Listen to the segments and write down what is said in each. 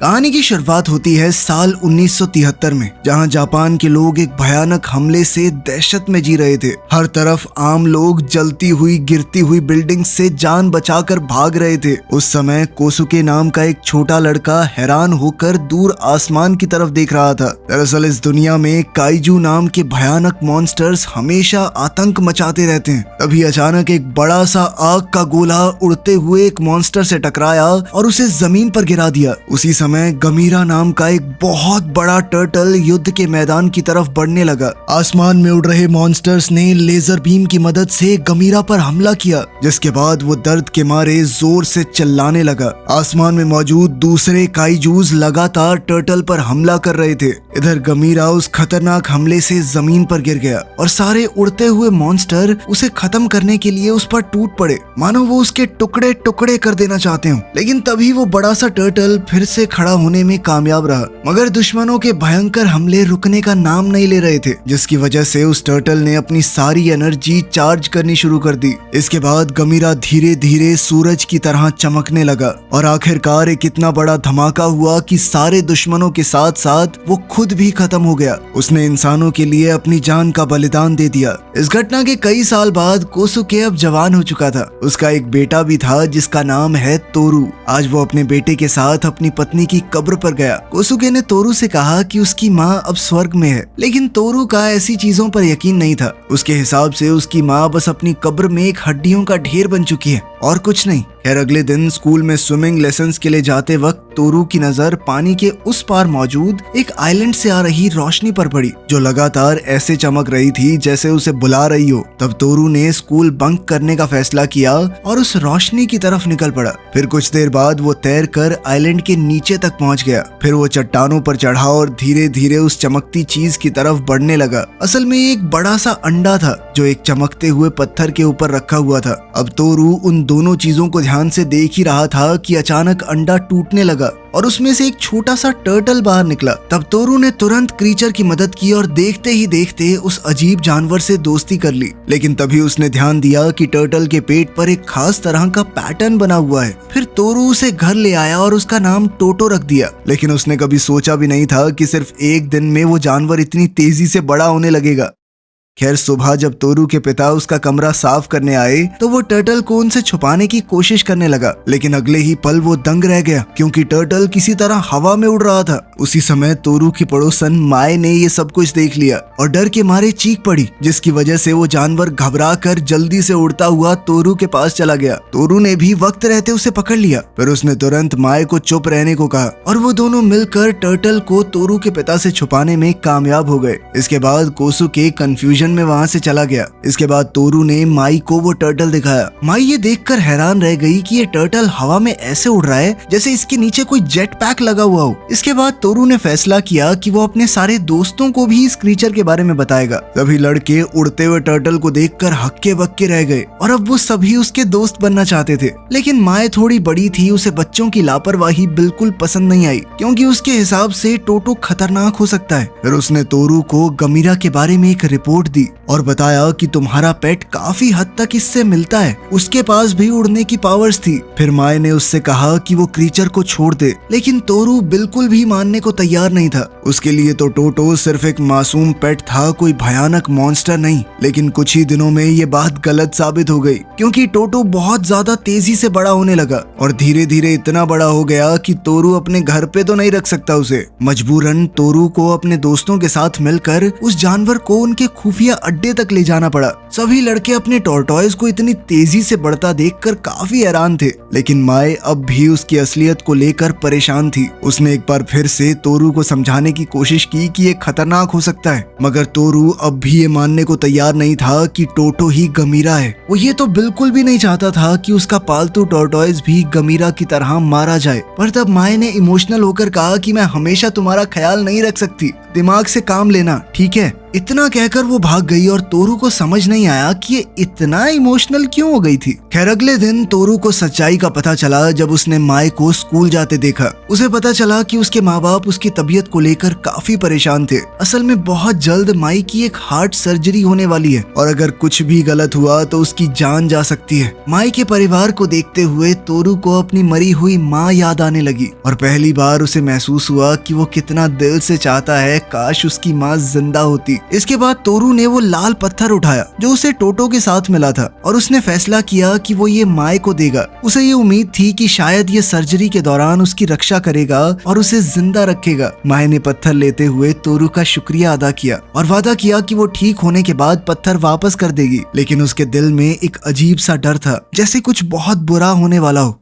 कहानी की शुरुआत होती है साल 1973 में, जहां जापान के लोग एक भयानक हमले से दहशत में जी रहे थे। हर तरफ आम लोग जलती हुई गिरती हुई बिल्डिंग से जान बचाकर भाग रहे थे। उस समय कोसुके नाम का एक छोटा लड़का हैरान होकर दूर आसमान की तरफ देख रहा था। दरअसल इस दुनिया में काइजू नाम के भयानक मॉन्स्टर्स हमेशा आतंक मचाते रहते हैं। तभी अचानक एक बड़ा सा आग का गोला उड़ते हुए एक मॉन्स्टर से टकराया और उसे जमीन पर गिरा दिया। उसी समय गमीरा नाम का एक बहुत बड़ा टर्टल युद्ध के मैदान की तरफ बढ़ने लगा। आसमान में उड़ रहे मॉन्स्टर्स ने लेजर बीम की मदद से गमीरा पर हमला किया, जिसके बाद वो दर्द के मारे जोर से चिल्लाने लगा। आसमान में मौजूद दूसरे काइजूज लगातार टर्टल पर हमला कर रहे थे। इधर गमीरा उस खतरनाक हमले से जमीन पर गिर गया और सारे उड़ते हुए मॉन्स्टर उसे खत्म करने के लिए उस पर टूट पड़े, मानो वो उसके टुकड़े टुकड़े कर देना चाहते हो। लेकिन तभी वो बड़ा सा टर्टल फिर से खड़ा होने में कामयाब रहा, मगर दुश्मनों के भयंकर हमले रुकने का नाम नहीं ले रहे थे, जिसकी वजह से उस टर्टल ने अपनी सारी एनर्जी चार्ज करनी शुरू कर दी। इसके बाद गमीरा धीरे धीरे सूरज की तरह चमकने लगा और आखिरकार एक इतना बड़ा धमाका हुआ कि सारे दुश्मनों के साथ साथ वो खुद भी खत्म हो गया। उसने इंसानों के लिए अपनी जान का बलिदान दे दिया। इस घटना के कई साल बाद कोसुके अब जवान हो चुका था। उसका एक बेटा भी था जिसका नाम है तोरू। आज वो अपने बेटे के साथ अपनी पत्नी की कब्र पर गया। कोसुके ने तोरू से कहा कि उसकी माँ अब स्वर्ग में है, लेकिन तोरू का ऐसी चीजों पर यकीन नहीं था। उसके हिसाब से उसकी माँ बस अपनी कब्र में एक हड्डियों का ढेर बन चुकी है और कुछ नहीं। खैर अगले दिन स्कूल में स्विमिंग लेसन्स के लिए जाते वक्त तोरू की नजर पानी के उस पार मौजूद एक आइलैंड से आ रही रोशनी पर पड़ी, जो लगातार ऐसे चमक रही थी जैसे उसे बुला रही हो। तब तोरू ने स्कूल बंक करने का फैसला किया और उस रोशनी की तरफ निकल पड़ा। फिर कुछ देर बाद वो तैर कर आइलैंड के नीचे तक पहुंच गया। फिर वो चट्टानों पर चढ़ा और धीरे धीरे उस चमकती चीज की तरफ बढ़ने लगा। असल में एक बड़ा सा अंडा था जो एक चमकते हुए पत्थर के ऊपर रखा हुआ था। अब तोरू उन दोनों चीजों को ध्यान से देख ही रहा था कि अचानक अंडा टूटने लगा और उसमें से एक छोटा सा टर्टल बाहर निकला। तब तोरू ने तुरंत क्रीचर की मदद की और देखते ही देखते उस अजीब जानवर से दोस्ती कर ली। लेकिन तभी उसने ध्यान दिया कि टर्टल के पेट पर एक खास तरह का पैटर्न बना हुआ है। फिर तोरू उसे घर ले आया और उसका नाम टोटो रख दिया। लेकिन उसने कभी सोचा भी नहीं था कि सिर्फ एक दिन में वो जानवर इतनी तेजी से बड़ा होने लगेगा। खैर सुबह जब तोरू के पिता उसका कमरा साफ करने आए तो वो टर्टल को उनसे छुपाने की कोशिश करने लगा, लेकिन अगले ही पल वो दंग रह गया क्योंकि टर्टल किसी तरह हवा में उड़ रहा था। उसी समय तोरू की पड़ोसन माए ने ये सब कुछ देख लिया और डर के मारे चीख पड़ी, जिसकी वजह से वो जानवर घबरा कर जल्दी से उड़ता हुआ तोरू के पास चला गया। तोरू ने भी वक्त रहते उसे पकड़ लिया। फिर उसने तुरंत माए को चुप रहने को कहा और वो दोनों मिलकर टर्टल को तोरू के पिता से छुपाने में कामयाब हो गए। इसके बाद कोसुके कंफ्यूजन में वहां से चला गया। इसके बाद तोरू ने माई को वो टर्टल दिखाया। माई ये देखकर हैरान रह गई कि ये टर्टल हवा में ऐसे उड़ रहा है जैसे इसके नीचे कोई जेट पैक लगा हुआ हो। इसके बाद तोरू ने फैसला किया कि वो अपने सारे दोस्तों को भी इस क्रीचर के बारे में बताएगा। सभी लड़के उड़ते हुए टर्टल को देखकर हक्के बक्के रह गए और अब वो सभी उसके दोस्त बनना चाहते थे। लेकिन माए थोड़ी बड़ी थी, उसे बच्चों की लापरवाही बिल्कुल पसंद नहीं आई क्योंकि उसके हिसाब से टोटो खतरनाक हो सकता है। फिर उसने तोरू को गमीरा के बारे में एक रिपोर्ट दी और बताया कि तुम्हारा पेट काफी हद तक इससे मिलता है, उसके पास भी उड़ने की पावर्स थी। फिर माए ने उससे कहा कि वो क्रीचर को छोड़ दे, लेकिन तोरू बिल्कुल भी मानने को तैयार नहीं था। उसके लिए तो टोटो सिर्फ एक मासूम पेट था, कोई भयानक मॉन्स्टर नहीं। लेकिन कुछ ही दिनों में ये बात गलत साबित हो गई क्योंकि टोटो बहुत ज्यादा तेजी से बड़ा होने लगा और धीरे धीरे इतना बड़ा हो गया कि तोरू अपने घर पे तो नहीं रख सकता उसे। मजबूरन तोरू को अपने दोस्तों के साथ मिलकर उस जानवर को उनके खुफिया अड्डे तक ले जाना पड़ा। सभी लड़के अपने टॉर्टॉइस को इतनी तेजी से बढ़ता देखकर काफी हैरान थे, लेकिन माए अब भी उसकी असलियत को लेकर परेशान थी। उसने एक बार फिर से तोरू को समझाने की कोशिश की कि ये खतरनाक हो सकता है, मगर तोरू अब भी ये मानने को तैयार नहीं था कि टोटो ही गमीरा है। वो ये तो बिल्कुल भी नहीं चाहता था कि उसका पालतू टॉर्टॉइस भी गमीरा की तरह मारा जाए। पर तब माए ने इमोशनल होकर कहा कि मैं हमेशा तुम्हारा ख्याल नहीं रख सकती, दिमाग से काम लेना, ठीक है? इतना कहकर वो भाग गई और तोरू को समझ नहीं आया कि ये इतना इमोशनल क्यों हो गई थी। खैर अगले दिन तोरू को सच्चाई का पता चला जब उसने माई को स्कूल जाते देखा। उसे पता चला कि उसके माँ बाप उसकी तबीयत को लेकर काफी परेशान थे। असल में बहुत जल्द माई की एक हार्ट सर्जरी होने वाली है और अगर कुछ भी गलत हुआ तो उसकी जान जा सकती है। माई के परिवार को देखते हुए तोरू को अपनी मरी हुई माँ याद आने लगी और पहली बार उसे महसूस हुआ कि वो कितना दिल से चाहता है काश उसकी माँ जिंदा होती। इसके बाद तोरू ने वो लाल पत्थर उठाया जो उसे टोटो के साथ मिला था और उसने फैसला किया कि वो ये माई को देगा। उसे ये उम्मीद थी कि शायद ये सर्जरी के दौरान उसकी रक्षा करेगा और उसे जिंदा रखेगा। माई ने पत्थर लेते हुए तोरू का शुक्रिया अदा किया और वादा किया कि वो ठीक होने के बाद पत्थर वापस कर देगी। लेकिन उसके दिल में एक अजीब सा डर था, जैसे कुछ बहुत बुरा होने वाला हो।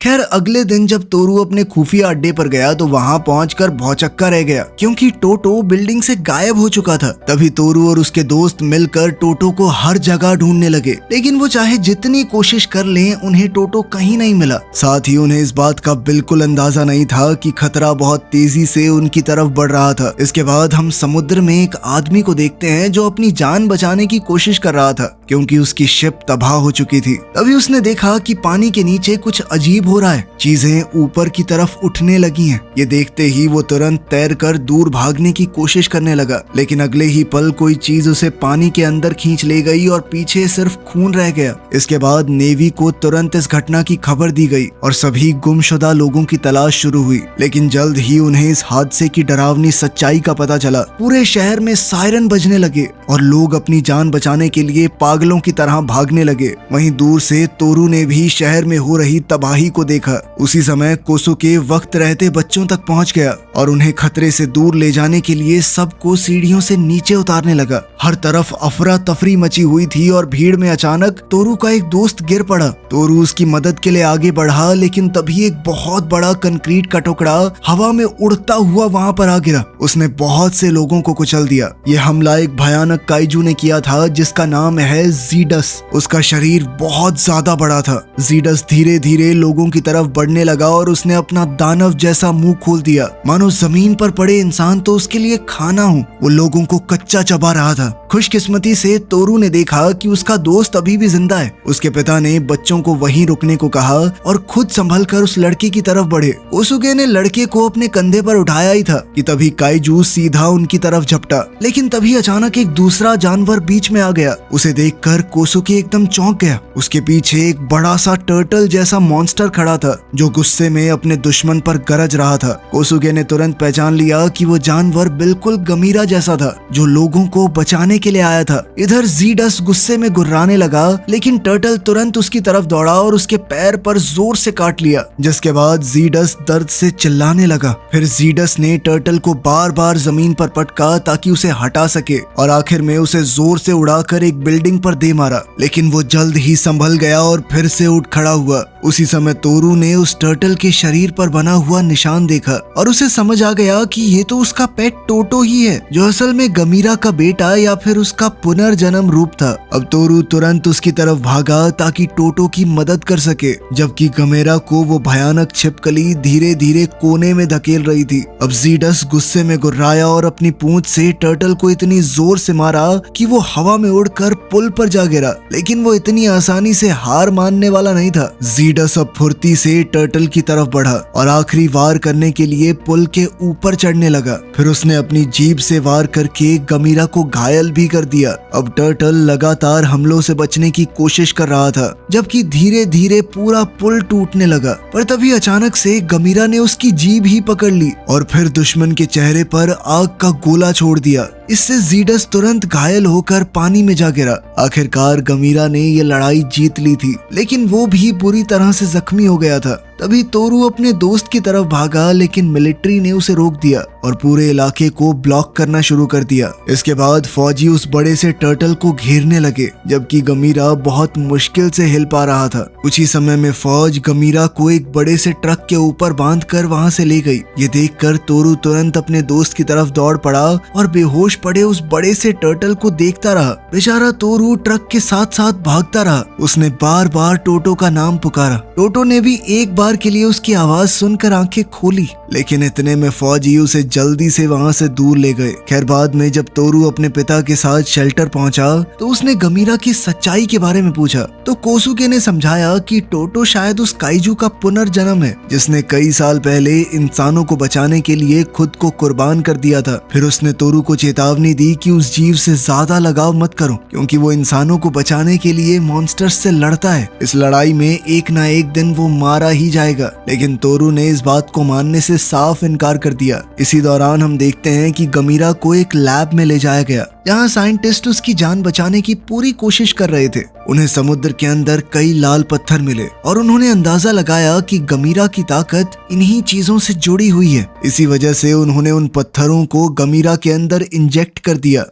खैर अगले दिन जब तोरू अपने खुफिया अड्डे पर गया तो वहां पहुंचकर भौचक्का रह गया क्योंकि टोटो बिल्डिंग से गायब हो चुका था। तभी तोरू और उसके दोस्त मिलकर टोटो को हर जगह ढूंढने लगे, लेकिन वो चाहे जितनी कोशिश कर लें उन्हें टोटो कहीं नहीं मिला। साथ ही उन्हें इस बात का बिल्कुल अंदाजा नहीं था कि खतरा बहुत तेजी से उनकी तरफ बढ़ रहा था। इसके बाद हम समुद्र में एक आदमी को देखते हैं जो अपनी जान बचाने की कोशिश कर रहा था क्योंकि उसकी शिप तबाह हो चुकी थी। तभी उसने देखा कि पानी के नीचे कुछ अजीब हो रहा है, चीजें ऊपर की तरफ उठने लगी हैं। ये देखते ही वो तुरंत तैरकर दूर भागने की कोशिश करने लगा, लेकिन अगले ही पल कोई चीज उसे पानी के अंदर खींच ले गई और पीछे सिर्फ खून रह गया। इसके बाद नेवी को तुरंत इस घटना की खबर दी गई और सभी गुमशुदा लोगों की तलाश शुरू हुई। लेकिन जल्द ही उन्हें इस हादसे की डरावनी सच्चाई का पता चला। पूरे शहर में सायरन बजने लगे और लोग अपनी जान बचाने के लिए पागलों की तरह भागने लगे। वहीं दूर से तोरू ने भी शहर में हो रही तबाही को देखा। उसी समय कोसुके वक्त रहते बच्चों तक पहुंच गया और उन्हें खतरे से दूर ले जाने के लिए सबको सीढ़ियों से नीचे उतारने लगा। हर तरफ अफरा तफरी मची हुई थी और भीड़ में अचानक तोरू का एक दोस्त गिर पड़ा। तोरू उसकी मदद के लिए आगे बढ़ा, लेकिन तभी एक बहुत बड़ा कंक्रीट का टुकड़ा हवा में उड़ता हुआ वहां पर आ गिरा। उसने बहुत से लोगों को कुचल दिया। यह हमला एक भयानक काइजू ने किया था जिसका नाम है जीडस। उसका शरीर बहुत ज्यादा बड़ा था। जीडस धीरे धीरे लोगों की तरफ बढ़ने लगा और उसने अपना दानव जैसा मुंह खोल दिया, मानो जमीन पर पड़े इंसान तो उसके लिए खाना हो। वो लोगों को कच्चा चबा रहा था। खुशकिस्मती से तोरू ने देखा कि उसका दोस्त अभी भी जिंदा है। उसके पिता ने बच्चों को वहीं रुकने को कहा और खुद संभल कर उस लड़के की तरफ बढ़े। कोसुके ने लड़के को अपने कंधे पर उठाया ही था कि तभी काइजू सीधा उनकी तरफ झपटा। लेकिन तभी अचानक एक दूसरा जानवर बीच में आ गया। उसे देखकर कोसुके एकदम चौंक गया। उसके पीछे एक बड़ा सा टर्टल जैसा मॉन्स्टर खड़ा था जो गुस्से में अपने दुश्मन पर गरज रहा था। कोसुके ने तुरंत पहचान लिया कि वो जानवर बिल्कुल गमीरा जैसा था जो लोगों को बचाने के लिए आया था। इधर जीडस गुस्से में गुर्राने लगा, लेकिन टर्टल तुरंत उसकी तरफ दौड़ा और उसके पैर पर जोर से काट लिया, जिसके बाद जीडस दर्द से चिल्लाने लगा। फिर जीडस ने टर्टल को बार बार जमीन पर पटका ताकि उसे हटा सके और आखिर में उसे जोर से उड़ाकर एक बिल्डिंग पर दे मारा। लेकिन वो जल्द ही संभल गया और फिर से उठ खड़ा हुआ। उसी समय तोरू ने उस टर्टल के शरीर पर बना हुआ निशान देखा और उसे समझ आ गया कि ये तो उसका पेट टोटो ही है, जो असल में गमीरा का बेटा या फिर उसका पुनर्जन्म रूप था। अब तोरू तुरंत उसकी तरफ भागा ताकि टोटो की मदद कर सके, जबकि गमीरा को वो भयानक छिपकली धीरे धीरे कोने में धकेल रही थी। अब जीडस गुस्से में गुर्राया और अपनी पूंछ से टर्टल को इतनी जोर से मारा कि वो हवा में उड़कर पुल पर जा गिरा। लेकिन वो इतनी आसानी से हार मानने वाला नहीं था। जीडस अब फुर्ती से टर्टल की तरफ बढ़ा और आखिरी वार करने के लिए पुल के ऊपर चढ़ने लगा। फिर उसने अपनी जीभ से वार करके गमीरा को घायल भी कर दिया। अब टर्टल लगातार हमलों से बचने की कोशिश कर रहा था, जबकि धीरे धीरे पूरा पुल टूटने लगा। पर तभी अचानक से गमीरा ने उसकी जीभ ही पकड़ ली और फिर दुश्मन के चेहरे पर आग का गोला छोड़ दिया। इससे जीडस तुरंत घायल होकर पानी में जा गिरा। आखिरकार गमीरा ने ये लड़ाई जीत ली थी, लेकिन वो भी बुरी तरह से जख्मी हो गया था। तभी तोरू अपने दोस्त की तरफ भागा, लेकिन मिलिट्री ने उसे रोक दिया और पूरे इलाके को ब्लॉक करना शुरू कर दिया। इसके बाद फौजी उस बड़े से टर्टल को घेरने लगे, जबकि गमीरा बहुत मुश्किल से हिल पा रहा था। कुछ ही समय में फौज गमीरा को एक बड़े से ट्रक के ऊपर बांधकर वहां से ले गई। ये देखकर तोरू तुरंत अपने दोस्त की तरफ दौड़ पड़ा और बेहोश पड़े उस बड़े से टर्टल को देखता रहा। बेचारा तोरू ट्रक के साथ साथ भागता रहा। उसने बार बार टोटो का नाम पुकारा। टोटो ने भी एक बार के लिए उसकी आवाज सुनकर आंखें खोली, लेकिन इतने में फौजी उसे जल्दी से वहां से दूर ले गए। खैर बाद में जब तोरू अपने पिता के साथ शेल्टर पहुंचा तो उसने गमीरा की सच्चाई के बारे में पूछा तो कोसुके ने समझाया कि टोटो शायद उस काइजू का पुनर्जन्म है जिसने कई साल पहले इंसानों को बचाने के लिए खुद को कुर्बान कर दिया था। फिर उसने तोरू को चेतावनी दी कि उस जीव से ज्यादा लगाव मत करो क्योंकि वो इंसानों को बचाने के लिए मॉन्स्टर्स से लड़ता है। इस लड़ाई में एक ना एक दिन वो मारा ही जाएगा। लेकिन तोरू ने इस बात को मानने से साफ इनकार कर दिया। इसी दौरान हम देखते हैं कि गमीरा को एक लैब में ले जाया गया जहाँ साइंटिस्ट उसकी जान बचाने की पूरी कोशिश कर रहे थे। उन्हें समुद्र के अंदर कई लाल पत्थर मिले और उन्होंने अंदाजा लगाया कि गमीरा की ताकत इन्हीं चीजों से जुड़ी हुई है। इसी वजह से उन्होंने उन पत्थरों को गमीरा के अंदर इंजेक्ट कर दिया।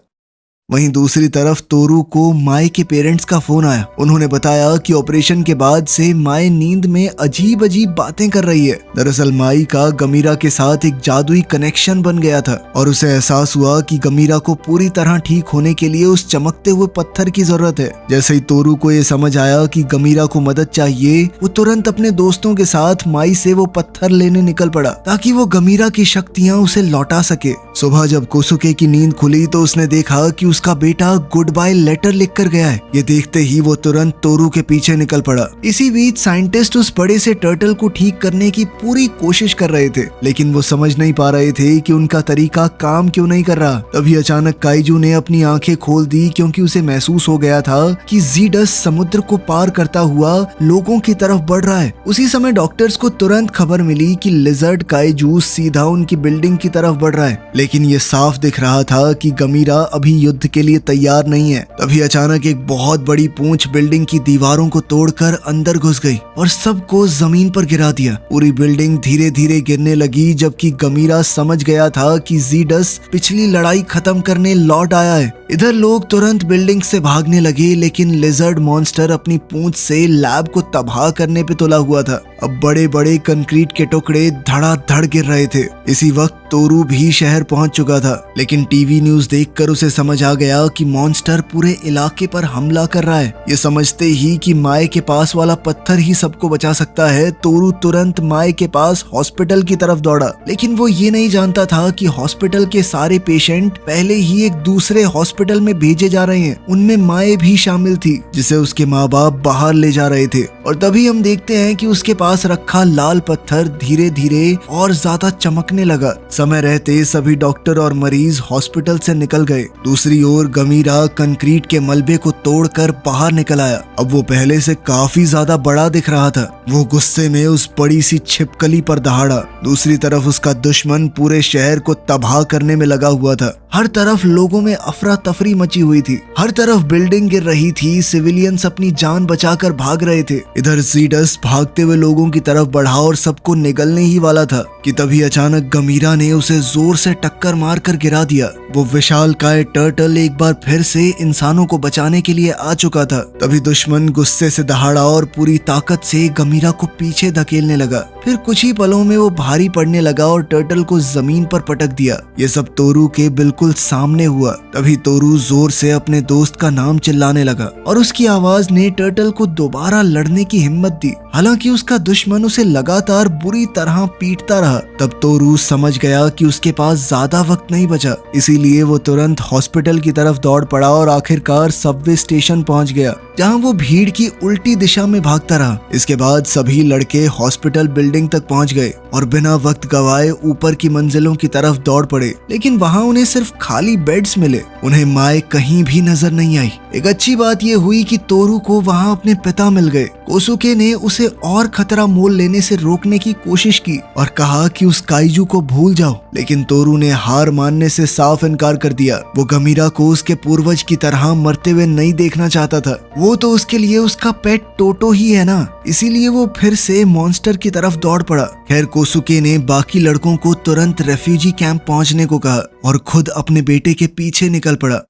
वहीं दूसरी तरफ तोरू को माए के पेरेंट्स का फोन आया। उन्होंने बताया कि ऑपरेशन के बाद से माए नींद में अजीब अजीब बातें कर रही है। दरअसल माई का गमीरा के साथ एक जादुई कनेक्शन बन गया था और उसे एहसास हुआ कि गमीरा को पूरी तरह ठीक होने के लिए उस चमकते हुए पत्थर की जरूरत है। जैसे ही तोरू को ये समझ आया कि गमीरा को मदद चाहिए, वो तुरंत अपने दोस्तों के साथ माई से वो पत्थर लेने निकल पड़ा ताकि वो गमीरा की शक्तियाँ उसे लौटा सके। सुबह जब कोसुके की नींद खुली तो उसने देखा कि उसका बेटा गुड बाय लेटर लिखकर गया है। ये देखते ही वो तुरंत तोरू के पीछे निकल पड़ा। इसी बीच साइंटिस्ट उस बड़े से टर्टल को ठीक करने की पूरी कोशिश कर रहे थे, लेकिन वो समझ नहीं पा रहे थे कि उनका तरीका काम क्यों नहीं कर रहा। तभी अचानक काइजू ने अपनी आंखें खोल दी क्योंकि उसे महसूस हो गया था कि ज़ीडस समुद्र को पार करता हुआ लोगों की तरफ बढ़ रहा है। उसी समय डॉक्टर्स को तुरंत खबर मिली कि लिजर्ड काइजू सीधा उनकी बिल्डिंग की तरफ बढ़ रहा है, लेकिन ये साफ दिख रहा था कि गमीरा अभी युद्ध के लिए तैयार नहीं है। तभी अचानक एक बहुत बड़ी पूंछ बिल्डिंग की दीवारों को तोड़कर अंदर घुस गई और सबको जमीन पर गिरा दिया। पूरी बिल्डिंग धीरे धीरे गिरने लगी जबकि गमीरा समझ गया था कि ज़ीडस पिछली लड़ाई खत्म करने लौट आया है। इधर लोग तुरंत बिल्डिंग से भागने लगे, लेकिन लिजर्ड मॉन्स्टर अपनी पूंछ से लैब को तबाह करने पे तुला हुआ था। अब बड़े बड़े कंक्रीट के टुकड़े धड़ाधड़ गिर रहे थे। इसी वक्त तोरू भी शहर पहुंच चुका था, लेकिन टीवी न्यूज देखकर उसे समझ आ गया कि मॉन्स्टर पूरे इलाके पर हमला कर रहा है। ये समझते ही कि माए के पास वाला पत्थर ही सबको बचा सकता है, तोरू तुरंत माए के पास हॉस्पिटल की तरफ दौड़ा। लेकिन वो ये नहीं जानता था कि हॉस्पिटल के सारे पेशेंट पहले ही एक दूसरे हॉस्पिटल में भेजे जा रहे हैं। उनमें माए भी शामिल थी जिसे उसके माँ बाप बाहर ले जा रहे थे। और तभी हम देखते हैं कि उसके पास रखा लाल पत्थर धीरे धीरे और ज्यादा चमकने लगा। समय रहते सभी डॉक्टर और मरीज हॉस्पिटल से निकल गए। दूसरी ओर गमीरा कंक्रीट के मलबे को तोड़कर बाहर निकल आया। अब वो पहले से काफी ज्यादा बड़ा दिख रहा था। वो गुस्से में उस बड़ी सी छिपकली पर दहाड़ा। दूसरी तरफ उसका दुश्मन पूरे शहर को तबाह करने में लगा हुआ था। हर तरफ लोगों में अफरा तफरी मची हुई थी। हर तरफ बिल्डिंग गिर रही थी। सिविलियंस अपनी जान बचाकर भाग रहे थे। इधर ज़ीडस भागते हुए लोगों की तरफ बढ़ा और सबको निगलने ही वाला था कि तभी अचानक गमीरा ने उसे जोर से टक्कर मारकर गिरा दिया। वो विशालकाय टर्टल एक बार फिर से इंसानों को बचाने के लिए आ चुका था। तभी दुश्मन गुस्से से दहाड़ा और पूरी ताकत से गमीरा को पीछे धकेलने लगा। फिर कुछ ही पलों में वो भारी पड़ने लगा और टर्टल को जमीन पर पटक दिया। ये सब तोरू के बिल्कुल सामने हुआ। तभी तोरू जोर से अपने दोस्त का नाम चिल्लाने लगा और उसकी आवाज ने टर्टल को दोबारा लड़ने की हिम्मत दी। हालांकि उसका दुश्मन उसे लगातार बुरी तरह पीटता रहा। तब तोरू समझ गया कि उसके पास ज्यादा वक्त नहीं बचा, इसीलिए वो तुरंत हॉस्पिटल की तरफ दौड़ पड़ा और आखिरकार सबवे स्टेशन पहुंच गया, जहां वो भीड़ की उल्टी दिशा में भागता रहा। इसके बाद सभी लड़के हॉस्पिटल बिल्डिंग तक पहुंच गए और बिना वक्त गवाए ऊपर की मंजिलों की तरफ दौड़ पड़े। लेकिन वहां उन्हें सिर्फ खाली बेड्स मिले। उन्हें माए कहीं भी नजर नहीं आई। एक अच्छी बात ये हुई कि तोरू को वहां अपने पिता मिल गए। कोसुके ने उसे और खतरा मोल लेने से रोकने की कोशिश की और कहा कि उस काइजू को भूल जाओ, लेकिन तोरू ने हार मानने से साफ इनकार कर दिया। वो गमीरा को उसके पूर्वज की तरह मरते हुए नहीं देखना चाहता था। वो तो उसके लिए उसका पेट टोटो ही है ना, इसीलिए वो फिर से मॉन्स्टर की तरफ दौड़ पड़ा। खैर कोसुके ने बाकी लड़कों को तुरंत रेफ्यूजी कैंप पहुंचने को कहा और खुद अपने बेटे के पीछे निकल पड़ा।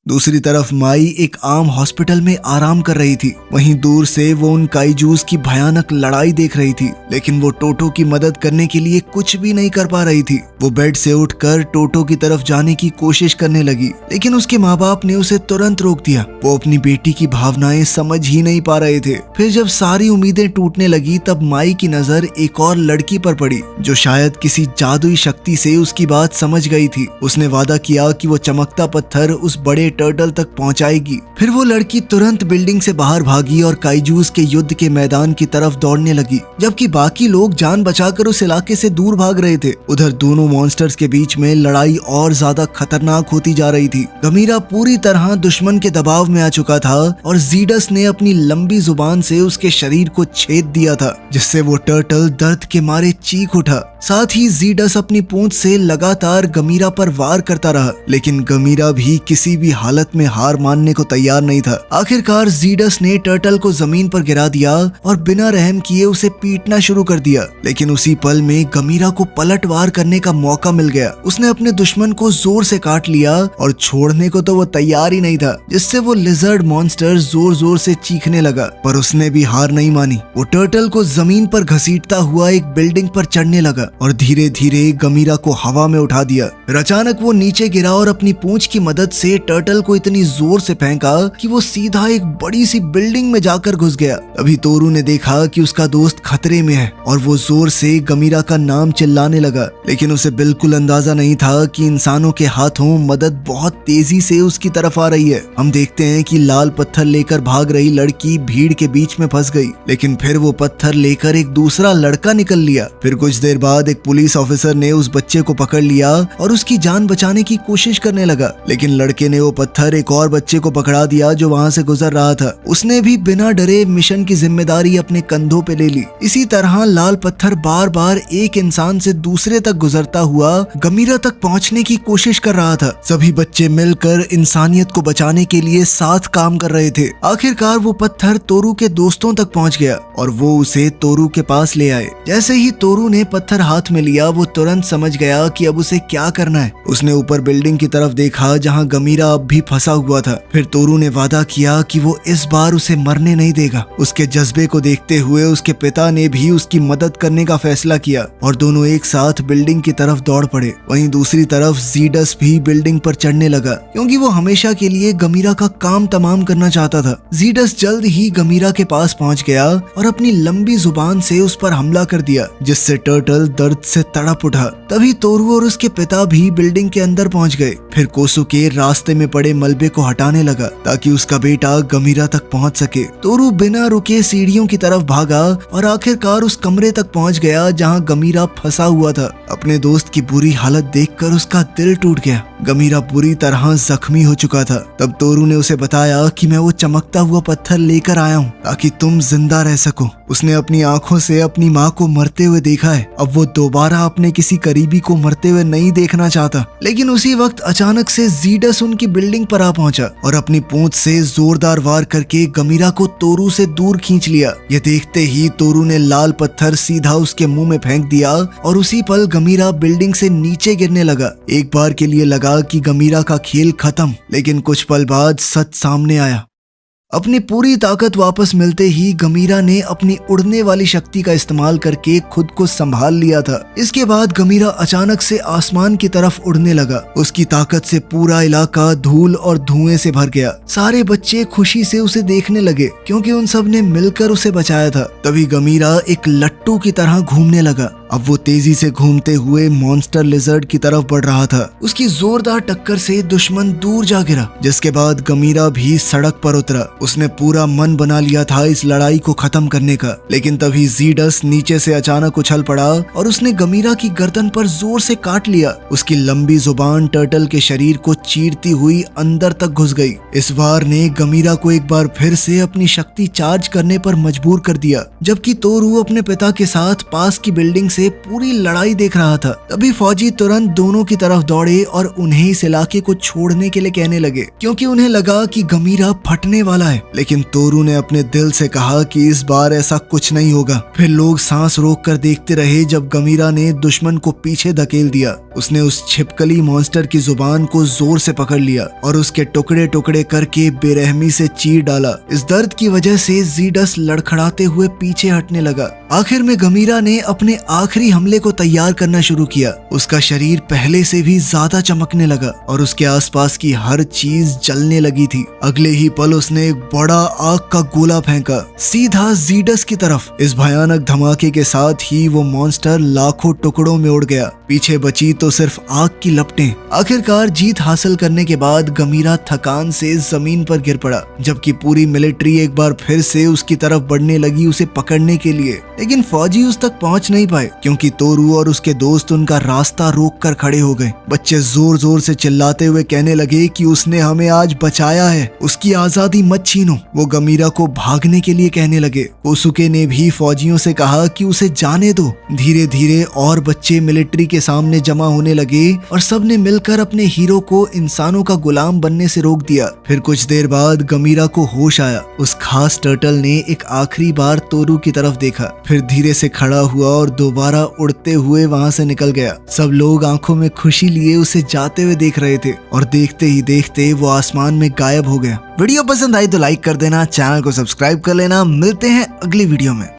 दूसरी तरफ माई एक आम हॉस्पिटल में आराम कर रही थी। वहीं दूर से वो उन काइजूस की भयानक लड़ाई देख रही थी, लेकिन वो टोटो की मदद करने के लिए कुछ भी नहीं कर पा रही थी। वो बेड से उठकर टोटो की तरफ जाने की कोशिश करने लगी, लेकिन उसके माँ बाप ने उसे तुरंत रोक दिया। वो अपनी बेटी की भावनाएं समझ ही नहीं पा रहे थे। फिर जब सारी उम्मीदें टूटने लगी तब माई की नजर एक और लड़की पर पड़ी, जो शायद किसी जादुई शक्ति से उसकी बात समझ गई थी। उसने वादा किया कि वो चमकता पत्थर उस बड़े टर्टल तक पहुंचाएगी। फिर वो लड़की तुरंत बिल्डिंग से बाहर भागी और काइजूस के युद्ध के मैदान की तरफ दौड़ने लगी, जबकि बाकी लोग जान बचाकर उस इलाके से दूर भाग रहे थे। उधर दोनों मॉन्स्टर्स के बीच में लड़ाई और ज्यादा खतरनाक होती जा रही थी। गमीरा पूरी तरह दुश्मन के दबाव में आ चुका था और जीडस ने अपनी लंबी जुबान से उसके शरीर को छेद दिया था, जिससे वो टर्टल दर्द के मारे चीख उठा। साथ ही जीडस अपनी पूंछ से लगातार गमीरा पर वार करता रहा, लेकिन गमीरा भी किसी भी हालत में हार मानने को तैयार नहीं था। आखिरकार जीडस ने टर्टल को जमीन पर गिरा दिया और बिना रहम किए उसे पीटना शुरू कर दिया। लेकिन उसी पल में गमीरा को पलटवार करने का मौका मिल गया। उसने अपने दुश्मन को जोर से काट लिया और छोड़ने को तो वो तैयार ही नहीं था, जिससे वो लिजर्ड मॉन्स्टर जोर जोर से चीखने लगा। पर उसने भी हार नहीं मानी। वो टर्टल को जमीन पर घसीटता हुआ एक बिल्डिंग पर चढ़ने लगा और धीरे धीरे गमीरा को हवा में उठा दिया। अचानक वो नीचे गिरा और अपनी पूंछ की मदद से टर्टल को इतनी जोर से फेंका कि वो सीधा एक बड़ी सी बिल्डिंग में जाकर घुस गया। अभी तोरू ने देखा कि उसका दोस्त खतरे में है और वो जोर से गमीरा का नाम चिल्लाने लगा, लेकिन उसे बिल्कुल अंदाजा नहीं था कि इंसानों के हाथों मदद बहुत तेजी से उसकी तरफ आ रही है। हम देखते हैं कि लाल पत्थर लेकर भाग रही लड़की भीड़ के बीच में फंस गई, लेकिन फिर वो पत्थर लेकर एक दूसरा लड़का निकल लिया। फिर कुछ देर बाद एक पुलिस ऑफिसर ने उस बच्चे को पकड़ लिया और उसकी जान बचाने की कोशिश करने लगा, लेकिन लड़के ने वो पत्थर एक और बच्चे को पकड़ा दिया जो वहाँ से गुजर रहा था। उसने भी बिना डरे मिशन की जिम्मेदारी अपने कंधों पे ले ली। इसी तरह लाल पत्थर बार बार एक इंसान से दूसरे तक गुजरता हुआ गमीरा तक पहुँचने की कोशिश कर रहा था। सभी बच्चे मिलकर इंसानियत को बचाने के लिए साथ काम कर रहे थे। आखिरकार वो पत्थर तोरू के दोस्तों तक पहुँच गया और वो उसे तोरू के पास ले आए। जैसे ही तोरू ने पत्थर हाथ में लिया, वो तुरंत समझ गया कि अब उसे क्या करना है। उसने ऊपर बिल्डिंग की तरफ देखा जहां गमीरा अब भी फंसा हुआ था। फिर तोरू ने वादा किया कि वो इस बार उसे मरने नहीं देगा। उसके जज्बे को देखते हुए उसके पिता ने भी उसकी मदद करने का फैसला किया और दोनों एक साथ बिल्डिंग की तरफ दौड़ पड़े। वहीं दूसरी तरफ जीडस भी बिल्डिंग पर चढ़ने लगा, क्योंकि वो हमेशा के लिए गमीरा का काम तमाम करना चाहता था। जीडस जल्द ही गमीरा के पास पहुंच गया और अपनी लंबी जुबान से उस पर हमला कर दिया, जिससे टर्टल दर्द से तड़प उठा। तभी तोरू और उसके पिता भी बिल्डिंग के अंदर पहुंच गए। फिर कोसुके रास्ते में पड़े मलबे को हटाने लगा ताकि उसका बेटा गमीरा तक पहुंच सके। तोरू बिना रुके सीढ़ियों की तरफ भागा और आखिरकार उस कमरे तक पहुंच गया जहां गमीरा फंसा हुआ था। अपने दोस्त की बुरी हालत देखकर उसका दिल टूट गया। गमीरा बुरी तरह जख्मी हो चुका था। तब तोरू ने उसे बताया कि मैं वो चमकता हुआ पत्थर लेकर आया हूँ ताकि तुम जिंदा रह सको। उसने अपनी आंखों से अपनी माँ को मरते हुए देखा है। अब वो दोबारा अपने किसी करीबी को मरते हुए नहीं देखना चाहता। लेकिन उसी वक्त अचानक से जीडस उनकी बिल्डिंग पर आ पहुंचा और अपनी पूंछ से जोरदार वार करके गमीरा को तोरू से दूर खींच लिया। ये देखते ही तोरू ने लाल पत्थर सीधा उसके मुंह में फेंक दिया और उसी पल गमीरा बिल्डिंग से नीचे गिरने लगा। एक बार के लिए लगा कि गमीरा का खेल खत्म, लेकिन कुछ पल बाद सच सामने आया। अपनी पूरी ताकत वापस मिलते ही गमीरा ने अपनी उड़ने वाली शक्ति का इस्तेमाल करके खुद को संभाल लिया था। इसके बाद गमीरा अचानक से आसमान की तरफ उड़ने लगा। उसकी ताकत से पूरा इलाका धूल और धुएं से भर गया। सारे बच्चे खुशी से उसे देखने लगे क्योंकि उन सब ने मिलकर उसे बचाया था। तभी गमीरा एक लट्टू की तरह घूमने लगा। अब वो तेजी से घूमते हुए मॉन्स्टर लिजर्ड की तरफ बढ़ रहा था। उसकी जोरदार टक्कर से दुश्मन दूर जा गिरा, जिसके बाद गमीरा भी सड़क पर उतरा। उसने पूरा मन बना लिया था इस लड़ाई को खत्म करने का, लेकिन तभी जीडस नीचे से अचानक उछल पड़ा और उसने गमीरा की गर्दन पर जोर से काट लिया। उसकी लंबी जुबान टर्टल के शरीर को चीरती हुई अंदर तक घुस गई। इस वार ने गमीरा को एक बार फिर से अपनी शक्ति चार्ज करने पर मजबूर कर दिया, जबकि तोरू अपने पिता के साथ पास की बिल्डिंग से पूरी लड़ाई देख रहा था। तभी फौजी तुरंत दोनों की तरफ दौड़े और उन्हें इस इलाके को छोड़ने के लिए कहने लगे, क्योंकि उन्हें लगा कि गमीरा फटने वाला है। लेकिन तोरू ने अपने दिल से कहा कि इस बार ऐसा कुछ नहीं होगा। फिर लोग सांस रोक कर देखते रहे जब गमीरा ने दुश्मन को पीछे धकेल दिया। उसने उस छिपकली मॉन्स्टर की जुबान को जोर से पकड़ लिया और उसके टुकड़े टुकड़े करके बेरहमी से चीर डाला। इस दर्द की वजह से जीडस लड़खड़ाते हुए पीछे हटने लगा। आखिर में गमीरा ने अपने आखिरी हमले को तैयार करना शुरू किया। उसका शरीर पहले से भी ज्यादा चमकने लगा और उसके आसपास की हर चीज जलने लगी थी। अगले ही पल उसने एक बड़ा आग का गोला फेंका सीधा जीडस की तरफ। इस भयानक धमाके के साथ ही वो मॉन्स्टर लाखों टुकड़ों में उड़ गया। पीछे बची तो सिर्फ आग की लपटें। आखिरकार जीत हासिल करने के बाद गमीरा थकान से जमीन पर गिर पड़ा, जबकि पूरी मिलिट्री एक बार फिर से उसकी तरफ बढ़ने लगी उसे पकड़ने के लिए। लेकिन फौजी उस तक पहुंच नहीं पाए, क्योंकि तोरू और उसके दोस्त उनका रास्ता रोक कर खड़े हो गए। बच्चे जोर जोर से चिल्लाते हुए कहने लगे कि उसने हमें आज बचाया है, उसकी आजादी मत छीनो। वो गमीरा को भागने के लिए कहने लगे। कोसुके ने भी फौजियों से कहा कि उसे जाने दो। धीरे धीरे और बच्चे मिलिट्री के सामने जमा होने लगे और सबने मिलकर अपने हीरो को इंसानों का गुलाम बनने से रोक दिया। फिर कुछ देर बाद गमीरा को होश आया। उस खास टर्टल ने एक आखिरी बार तोरू की तरफ देखा, फिर धीरे से खड़ा हुआ और दोबारा उड़ते हुए वहां से निकल गया। सब लोग आंखों में खुशी लिए उसे जाते हुए देख रहे थे और देखते ही देखते वो आसमान में गायब हो गया। वीडियो पसंद आई तो लाइक कर देना, चैनल को सब्सक्राइब कर लेना। मिलते हैं अगली वीडियो में।